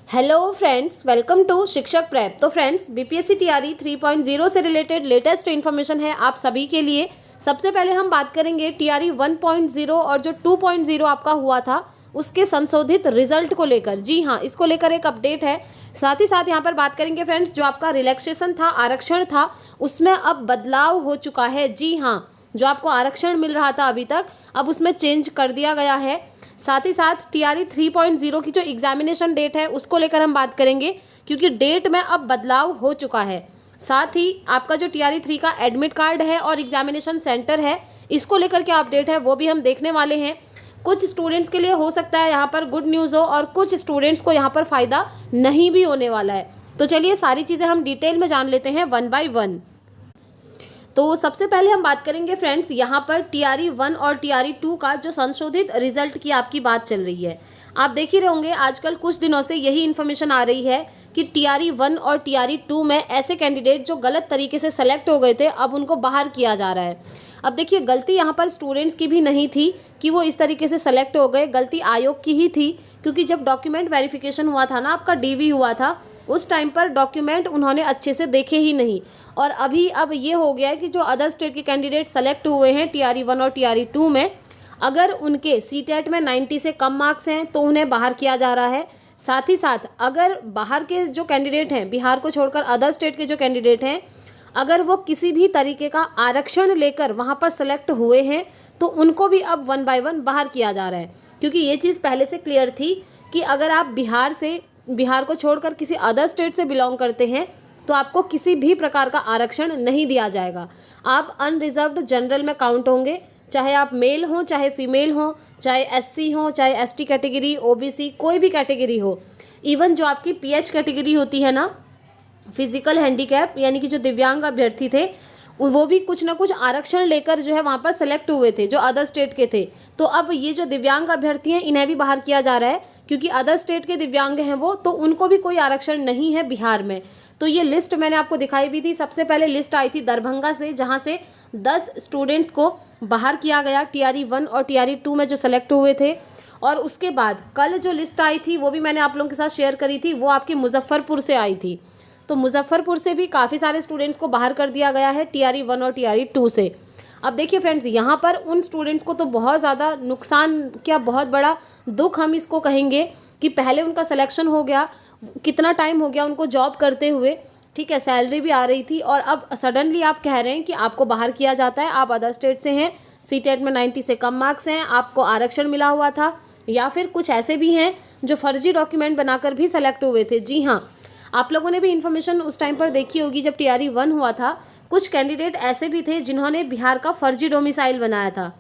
Hello friends, welcome to शिक्षक prep. तो friends, BPSC TRE 3.0 से रिलेटेड लेटेस्ट इन्फॉर्मेशन है आप सभी के लिए। सबसे पहले हम बात करेंगे टीआरई 1.0 और जो 2.0 आपका हुआ था उसके संशोधित रिजल्ट को लेकर। जी हाँ, इसको लेकर एक अपडेट है। साथ ही साथ यहाँ पर बात करेंगे फ्रेंड्स, जो आपका रिलैक्सेशन था, आरक्षण था, उसमें अब बदलाव हो चुका है। जी हाँ, जो आपको आरक्षण मिल रहा था अभी तक, अब उसमें चेंज कर दिया गया है। साथ ही साथ टीआरई 3.0 की जो एग्जामिनेशन डेट है उसको लेकर हम बात करेंगे, क्योंकि डेट में अब बदलाव हो चुका है। साथ ही आपका जो टीआरई 3 का एडमिट कार्ड है और एग्जामिनेशन सेंटर है, इसको लेकर क्या अपडेट है वो भी हम देखने वाले हैं। कुछ स्टूडेंट्स के लिए हो सकता है यहाँ पर गुड न्यूज़ हो और कुछ स्टूडेंट्स को यहाँ पर फ़ायदा नहीं भी होने वाला है। तो चलिए सारी चीज़ें हम डिटेल में जान लेते हैं वन बाय वन। तो सबसे पहले हम बात करेंगे फ्रेंड्स, यहाँ पर टीआरई 1 और टीआरई 2 का जो संशोधित रिजल्ट की आपकी बात चल रही है। आप देख ही रहे होंगे आजकल कुछ दिनों से यही इन्फॉर्मेशन आ रही है कि टीआरई 1 और टीआरई 2 में ऐसे कैंडिडेट जो गलत तरीके से सेलेक्ट हो गए थे, अब उनको बाहर किया जा रहा है। अब देखिए, गलती यहाँ पर स्टूडेंट्स की भी नहीं थी कि वो इस तरीके से सेलेक्ट हो गए, गलती आयोग की ही थी। क्योंकि जब डॉक्यूमेंट वेरिफिकेशन हुआ था ना, आपका डीवी हुआ था, उस टाइम पर डॉक्यूमेंट उन्होंने अच्छे से देखे ही नहीं। और अभी अब ये हो गया है कि जो अदर स्टेट के कैंडिडेट सेलेक्ट हुए हैं टीआरई 1 और टीआरई 2 में, अगर उनके सीटेट में 90 से कम मार्क्स हैं तो उन्हें बाहर किया जा रहा है। साथ ही साथ अगर बाहर के जो कैंडिडेट हैं, बिहार को छोड़कर अदर स्टेट के जो कैंडिडेट हैं, अगर वो किसी भी तरीके का आरक्षण लेकर वहाँ पर सेलेक्ट हुए हैं तो उनको भी अब 1 बाय 1 बाहर किया जा रहा है। क्योंकि ये चीज़ पहले से क्लियर थी कि अगर आप बिहार को छोड़कर किसी अदर स्टेट से बिलोंग करते हैं तो आपको किसी भी प्रकार का आरक्षण नहीं दिया जाएगा। आप अनरिजर्व्ड जनरल में काउंट होंगे, चाहे आप मेल हो, चाहे फीमेल हो, चाहे एससी हो, चाहे एसटी कैटेगरी, ओबीसी, कोई भी कैटेगरी हो। इवन जो आपकी पीएच कैटेगरी होती है ना, फिजिकल हैंडीकैप, यानी कि जो दिव्यांग अभ्यर्थी थे, वो भी कुछ ना कुछ आरक्षण लेकर जो है वहाँ पर सेलेक्ट हुए थे, जो अदर स्टेट के थे। तो अब ये जो दिव्यांग अभ्यर्थी हैं, इन्हें भी बाहर किया जा रहा है, क्योंकि अदर स्टेट के दिव्यांग हैं वो, तो उनको भी कोई आरक्षण नहीं है बिहार में। तो ये लिस्ट मैंने आपको दिखाई भी थी। सबसे पहले लिस्ट आई थी दरभंगा से, जहाँ से 10 स्टूडेंट्स को बाहर किया गया टीआरई 1 और टीआरई 2 में जो सेलेक्ट हुए थे। और उसके बाद कल जो लिस्ट आई थी वो भी मैंने आप लोगों के साथ शेयर करी थी, वो आपकी मुजफ्फरपुर से आई थी। तो मुजफ्फरपुर से भी काफ़ी सारे स्टूडेंट्स को बाहर कर दिया गया है टीआरई 1 और टीआरई 2 से। अब देखिए फ्रेंड्स, यहाँ पर उन स्टूडेंट्स को तो बहुत ज़्यादा नुकसान, क्या बहुत बड़ा दुख हम इसको कहेंगे, कि पहले उनका सिलेक्शन हो गया, कितना टाइम हो गया उनको जॉब करते हुए, ठीक है, सैलरी भी आ रही थी, और अब सडनली आप कह रहे हैं कि आपको बाहर किया जाता है। आप अदर स्टेट से हैं, सीटेट में 90 से कम मार्क्स हैं, आपको आरक्षण मिला हुआ था, या फिर कुछ ऐसे भी हैं जो फर्जी डॉक्यूमेंट बनाकर भी सेलेक्ट हुए थे। जी हाँ, आप लोगों ने भी इन्फॉर्मेशन उस टाइम पर देखी होगी जब टीआरई 1 हुआ था। कुछ कैंडिडेट ऐसे भी थे जिन्होंने बिहार का फर्जी डोमिसाइल बनाया था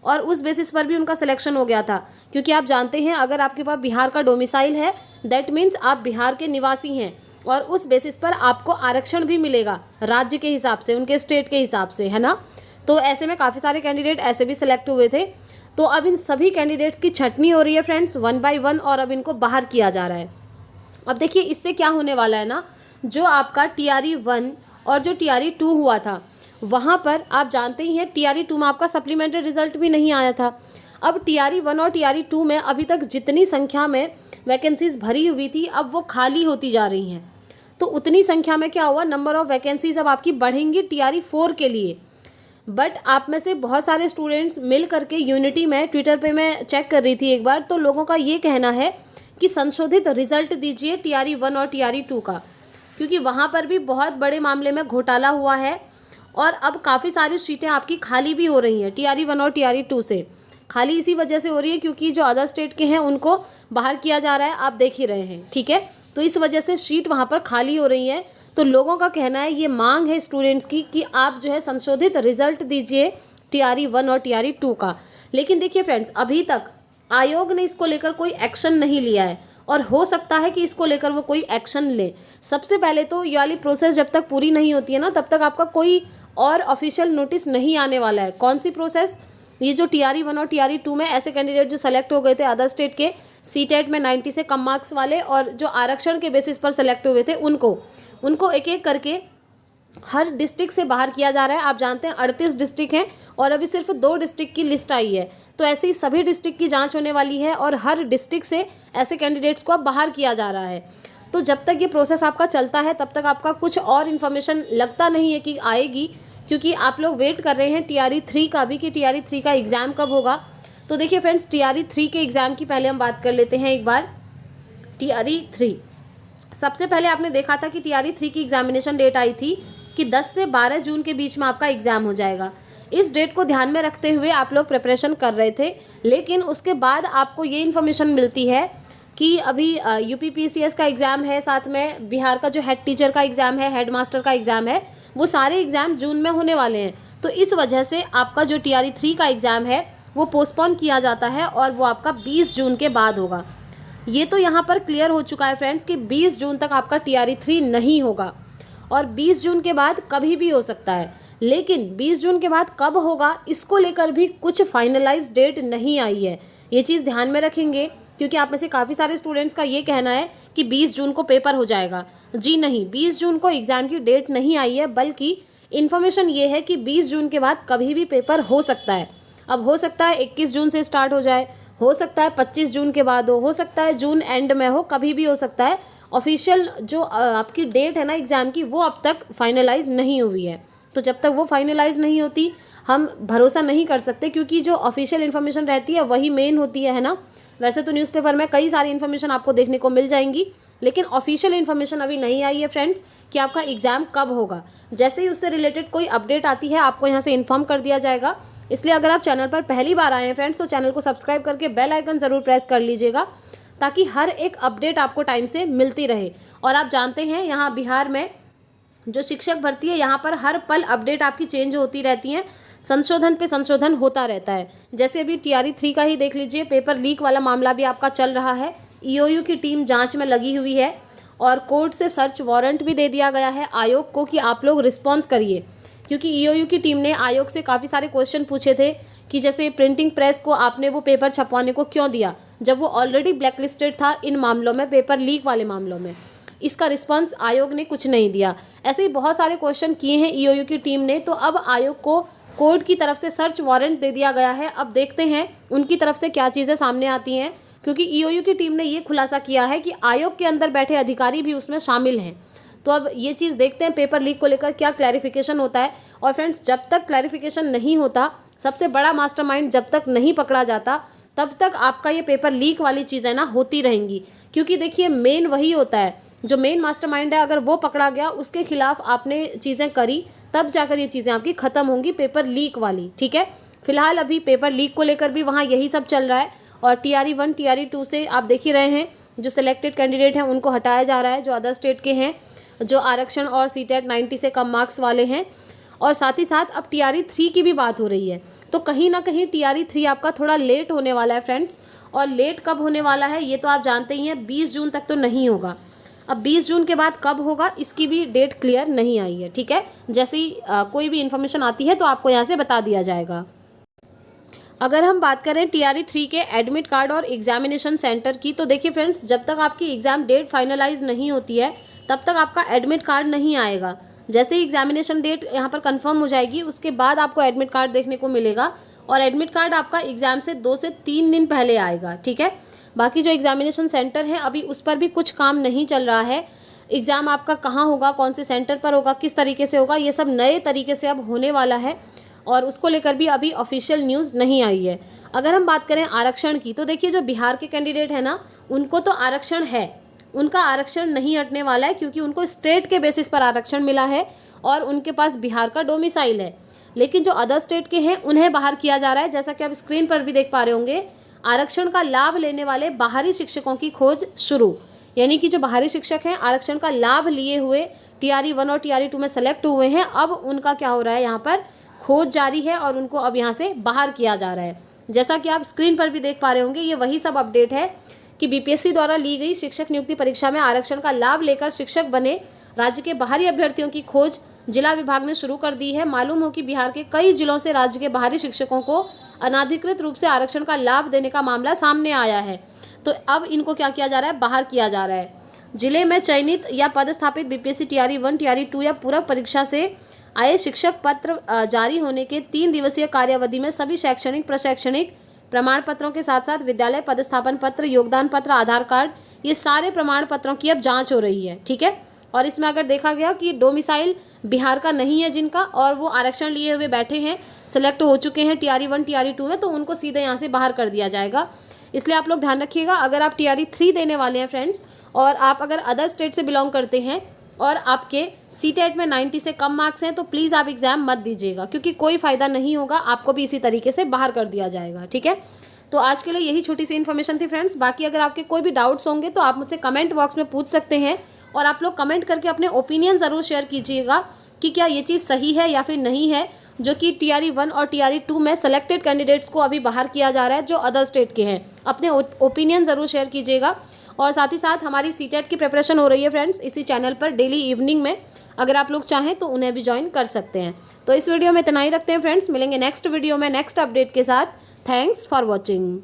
और उस बेसिस पर भी उनका सिलेक्शन हो गया था। क्योंकि आप जानते हैं, अगर आपके पास बिहार का डोमिसाइल है, दैट मीन्स आप बिहार के निवासी हैं, और उस बेसिस पर आपको आरक्षण भी मिलेगा राज्य के हिसाब से, उनके स्टेट के हिसाब से, है ना। तो ऐसे में काफ़ी सारे कैंडिडेट ऐसे भी सिलेक्ट हुए थे। तो अब इन सभी कैंडिडेट्स की छंटनी हो रही है फ्रेंड्स, 1 बाय 1, और अब इनको बाहर किया जा रहा है। अब देखिए, इससे क्या होने वाला है ना, जो आपका टीआरई 1 और जो टीआरई 2 हुआ था, वहाँ पर आप जानते ही हैं टीआरई 2 में आपका सप्लीमेंट्री रिजल्ट भी नहीं आया था। अब टीआरई 1 और टीआरई 2 में अभी तक जितनी संख्या में वैकेंसीज भरी हुई थी, अब वो खाली होती जा रही हैं। तो उतनी संख्या में क्या हुआ, नंबर ऑफ़ वैकेंसीज अब आपकी बढ़ेंगी टीआरई 4 के लिए। बट आप में से बहुत सारे स्टूडेंट्स मिल करके यूनिटी में, ट्विटर पे मैं चेक कर रही थी एक बार, तो लोगों का ये कहना है कि संशोधित रिजल्ट दीजिए टीआरई 1 और टीआरई 2 का, क्योंकि वहाँ पर भी बहुत बड़े मामले में घोटाला हुआ है, और अब काफ़ी सारी सीटें आपकी खाली भी हो रही हैं टीआरई 1 और टीआरई 2 से। खाली इसी वजह से हो रही है क्योंकि जो अदर स्टेट के हैं उनको बाहर किया जा रहा है, आप देख ही रहे हैं, ठीक है। तो इस वजह से सीट वहाँ पर खाली हो रही है। तो लोगों का कहना है, ये मांग है स्टूडेंट्स की, कि आप जो है संशोधित रिजल्ट दीजिए टीआरई 1 और टीआरई 2 का। लेकिन देखिए फ्रेंड्स, अभी तक आयोग ने इसको लेकर कोई एक्शन नहीं लिया है, और हो सकता है कि इसको लेकर वो कोई एक्शन ले। सबसे पहले तो ये वाली प्रोसेस जब तक पूरी नहीं होती है ना, तब तक आपका कोई और ऑफिशियल नोटिस नहीं आने वाला है। कौन सी प्रोसेस? ये जो टीआरई 1 और टीआरई 2 में ऐसे कैंडिडेट जो सेलेक्ट हो गए थे अदर स्टेट के, सीटेट में 90 से कम मार्क्स वाले, और जो आरक्षण के बेसिस पर सेलेक्ट हुए थे, उनको एक एक करके हर डिस्ट्रिक्ट से बाहर किया जा रहा है। आप जानते हैं 38 डिस्ट्रिक्ट हैं, और अभी सिर्फ 2 डिस्ट्रिक्ट की लिस्ट आई है। तो ऐसे ही सभी डिस्ट्रिक्ट की जांच होने वाली है और हर डिस्ट्रिक्ट से ऐसे कैंडिडेट्स को अब बाहर किया जा रहा है। तो जब तक ये प्रोसेस आपका चलता है तब तक आपका कुछ और इन्फॉर्मेशन लगता नहीं है कि आएगी, क्योंकि आप लोग वेट कर रहे हैं TRE 3 का भी कि TRE 3 का एग्ज़ाम कब होगा। तो देखिए फ्रेंड्स, TRE 3 के एग्ज़ाम की पहले हम बात कर लेते हैं एक बार। TRE 3 सबसे पहले आपने देखा था कि TRE 3 की एग्जामिनेशन डेट आई थी कि 10 से 12 जून के बीच में आपका एग्ज़ाम हो जाएगा। इस डेट को ध्यान में रखते हुए आप लोग प्रिपरेशन कर रहे थे, लेकिन उसके बाद आपको ये इन्फॉर्मेशन मिलती है कि अभी UPPCS का एग्ज़ाम है, साथ में बिहार का जो हेड टीचर का एग्ज़ाम है, हेड मास्टर का एग्ज़ाम है, वो सारे एग्ज़ाम जून में होने वाले हैं। तो इस वजह से आपका जो TRE 3 का एग्ज़ाम है वो पोस्टपोन किया जाता है और वो आपका 20 जून के बाद होगा। ये तो यहाँ पर क्लियर हो चुका है फ्रेंड्स कि 20 जून तक आपका TRE 3 नहीं होगा और 20 जून के बाद कभी भी हो सकता है। लेकिन 20 जून के बाद कब होगा इसको लेकर भी कुछ फाइनलाइज डेट नहीं आई है। ये चीज़ ध्यान में रखेंगे, क्योंकि आप में से काफ़ी सारे स्टूडेंट्स का ये कहना है कि 20 जून को पेपर हो जाएगा। जी नहीं, 20 जून को एग्ज़ाम की डेट नहीं आई है, बल्कि इन्फॉर्मेशन ये है कि 20 जून के बाद कभी भी पेपर हो सकता है। अब हो सकता है 21 जून से स्टार्ट हो जाए, हो सकता है 25 जून के बाद हो सकता है जून एंड में हो, कभी भी हो सकता है। ऑफिशियल जो आपकी डेट है ना एग्ज़ाम की, वो अब तक फाइनलाइज नहीं हुई है। तो जब तक वो फाइनलाइज नहीं होती हम भरोसा नहीं कर सकते, क्योंकि जो ऑफिशियल इन्फॉर्मेशन रहती है वही मेन होती है ना। वैसे तो न्यूज़पेपर में कई सारी इन्फॉर्मेशन आपको देखने को मिल जाएंगी, लेकिन ऑफिशियल इन्फॉर्मेशन अभी नहीं आई है फ्रेंड्स कि आपका एग्ज़ाम कब होगा। जैसे ही उससे रिलेटेड कोई अपडेट आती है आपको यहाँ से इन्फॉर्म कर दिया जाएगा। इसलिए अगर आप चैनल पर पहली बार आए हैं फ्रेंड्स, तो चैनल को सब्सक्राइब करके बेल आइकन ज़रूर प्रेस कर लीजिएगा, ताकि हर एक अपडेट आपको टाइम से मिलती रहे। और आप जानते हैं यहाँ बिहार में जो शिक्षक भर्ती है, यहाँ पर हर पल अपडेट आपकी चेंज होती रहती हैं, संशोधन पे संशोधन होता रहता है। जैसे अभी TRE 3 का ही देख लीजिए, पेपर लीक वाला मामला भी आपका चल रहा है। EOU की टीम जांच में लगी हुई है और कोर्ट से सर्च वारंट भी दे दिया गया है आयोग को कि आप लोग रिस्पॉन्स करिए, क्योंकि EOU की टीम ने आयोग से काफ़ी सारे क्वेश्चन पूछे थे कि जैसे प्रिंटिंग प्रेस को आपने वो पेपर छपवाने को क्यों दिया, जब वो ऑलरेडी ब्लैकलिस्टेड था इन मामलों में, पेपर लीक वाले मामलों में। इसका रिस्पांस आयोग ने कुछ नहीं दिया। ऐसे ही बहुत सारे क्वेश्चन किए हैं EOU की टीम ने। तो अब आयोग को कोर्ट की तरफ से सर्च वारंट दे दिया गया है। अब देखते हैं उनकी तरफ से क्या चीज़ें सामने आती हैं, क्योंकि EOU की टीम ने ये खुलासा किया है कि आयोग के अंदर बैठे अधिकारी भी उसमें शामिल हैं। तो अब ये चीज़ देखते हैं पेपर लीक को लेकर क्या क्लैरिफिकेशन होता है। और फ्रेंड्स, जब तक क्लैरिफिकेशन नहीं होता, सबसे बड़ा मास्टरमाइंड जब तक नहीं पकड़ा जाता, तब तक आपका ये पेपर लीक वाली चीज़ें ना होती रहेंगी। क्योंकि देखिए, मेन वही होता है, जो मेन मास्टरमाइंड है, अगर वो पकड़ा गया, उसके खिलाफ आपने चीज़ें करी, तब जाकर ये चीज़ें आपकी ख़त्म होंगी, पेपर लीक वाली। ठीक है, फिलहाल अभी पेपर लीक को लेकर भी वहाँ यही सब चल रहा है। और TRE 1 TRE 2 से आप देख ही रहे हैं, जो सिलेक्टेड कैंडिडेट हैं उनको हटाया जा रहा है, जो अदर स्टेट के हैं, जो आरक्षण और CTET 90 से कम मार्क्स वाले हैं। और साथ ही साथ अब TRE 3 की भी बात हो रही है। तो कहीं ना कहीं TRE 3 आपका थोड़ा लेट होने वाला है फ्रेंड्स। और लेट कब होने वाला है ये तो आप जानते ही हैं, 20 जून तक तो नहीं होगा। अब 20 जून के बाद कब होगा इसकी भी डेट क्लियर नहीं आई है। ठीक है, जैसे ही कोई भी इन्फॉर्मेशन आती है तो आपको यहाँ से बता दिया जाएगा। अगर हम बात करें TRE 3 के एडमिट कार्ड और एग्जामिनेशन सेंटर की, तो देखिए फ्रेंड्स, जब तक आपकी एग्ज़ाम डेट फाइनलाइज नहीं होती है तब तक आपका एडमिट कार्ड नहीं आएगा। जैसे ही एग्जामिनेशन डेट यहाँ पर कंफर्म हो जाएगी, उसके बाद आपको एडमिट कार्ड देखने को मिलेगा। और एडमिट कार्ड आपका एग्ज़ाम से 2 से 3 दिन पहले आएगा। ठीक है, बाकी जो एग्जामिनेशन सेंटर है अभी उस पर भी कुछ काम नहीं चल रहा है। एग्ज़ाम आपका कहाँ होगा, कौन से सेंटर पर होगा, किस तरीके से होगा, ये सब नए तरीके से अब होने वाला है। और उसको लेकर भी अभी ऑफिशियल न्यूज़ नहीं आई है। अगर हम बात करें आरक्षण की, तो देखिए, जो बिहार के कैंडिडेट हैं ना, उनको तो आरक्षण है, उनका आरक्षण नहीं हटने वाला है, क्योंकि उनको स्टेट के बेसिस पर आरक्षण मिला है और उनके पास बिहार का डोमिसाइल है। लेकिन जो अदर स्टेट के हैं उन्हें बाहर किया जा रहा है। जैसा कि आप स्क्रीन पर भी देख पा रहे होंगे, आरक्षण का लाभ लेने वाले बाहरी शिक्षकों की खोज शुरू। यानी कि जो बाहरी शिक्षक हैं, आरक्षण का लाभ लिए हुए TRE 1 और TRE 2 में सेलेक्ट हुए हैं, अब उनका क्या हो रहा है, यहाँ पर खोज जारी है और उनको अब यहाँ से बाहर किया जा रहा है। जैसा कि आप स्क्रीन पर भी देख पा रहे होंगे, ये वही सब अपडेट है कि BPSC द्वारा ली गई शिक्षक नियुक्ति परीक्षा में आरक्षण का लाभ लेकर शिक्षक बने राज्य के बाहरी अभ्यर्थियों की खोज जिला विभाग ने शुरू कर दी है। मालूम हो कि बिहार के कई जिलों से राज्य के बाहरी शिक्षकों को अनाधिकृत रूप से आरक्षण का लाभ देने का मामला सामने आया है। तो अब इनको क्या किया जा रहा है, बाहर किया जा रहा है। जिले में चयनित या पदस्थापित BPSC TRE 1 TRE 2 या पूरक परीक्षा से आए शिक्षक पत्र जारी होने के 3 दिवसीय कार्यावधि में सभी शैक्षणिक प्रशैक्षणिक प्रमाण पत्रों के साथ साथ विद्यालय पदस्थापन पत्र, योगदान पत्र, आधार कार्ड, ये सारे प्रमाण पत्रों की अब जांच हो रही है। ठीक है, और इसमें अगर देखा गया कि डोमिसाइल बिहार का नहीं है जिनका, और वो आरक्षण लिए हुए बैठे हैं, सेलेक्ट हो चुके हैं TRE 1 TRE 2 में, तो उनको सीधे यहाँ से बाहर कर दिया जाएगा। इसलिए आप लोग ध्यान रखिएगा, अगर आप TRE 3 देने वाले हैं फ्रेंड्स, और आप अगर अदर स्टेट से बिलोंग करते हैं और आपके CTET में 90 से कम मार्क्स हैं, तो प्लीज़ आप एग्ज़ाम मत दीजिएगा, क्योंकि कोई फ़ायदा नहीं होगा, आपको भी इसी तरीके से बाहर कर दिया जाएगा। ठीक है, तो आज के लिए यही छोटी सी इन्फॉर्मेशन थी फ्रेंड्स। बाकी अगर आपके कोई भी डाउट्स होंगे तो आप मुझसे कमेंट बॉक्स में पूछ सकते हैं, और आप लोग कमेंट करके अपने ओपिनियन ज़रूर शेयर कीजिएगा कि क्या ये चीज़ सही है या फिर नहीं है, जो कि TRE 1 और TRE 2 में सेलेक्टेड कैंडिडेट्स को अभी बाहर किया जा रहा है जो अदर स्टेट के हैं। अपने ओपिनियन ज़रूर शेयर कीजिएगा, और साथ ही साथ हमारी CTET की प्रिपरेशन हो रही है फ्रेंड्स इसी चैनल पर डेली इवनिंग में, अगर आप लोग चाहें तो उन्हें भी ज्वाइन कर सकते हैं। तो इस वीडियो में इतना ही रखते हैं फ्रेंड्स, मिलेंगे नेक्स्ट वीडियो में नेक्स्ट अपडेट के साथ। Thanks for watching.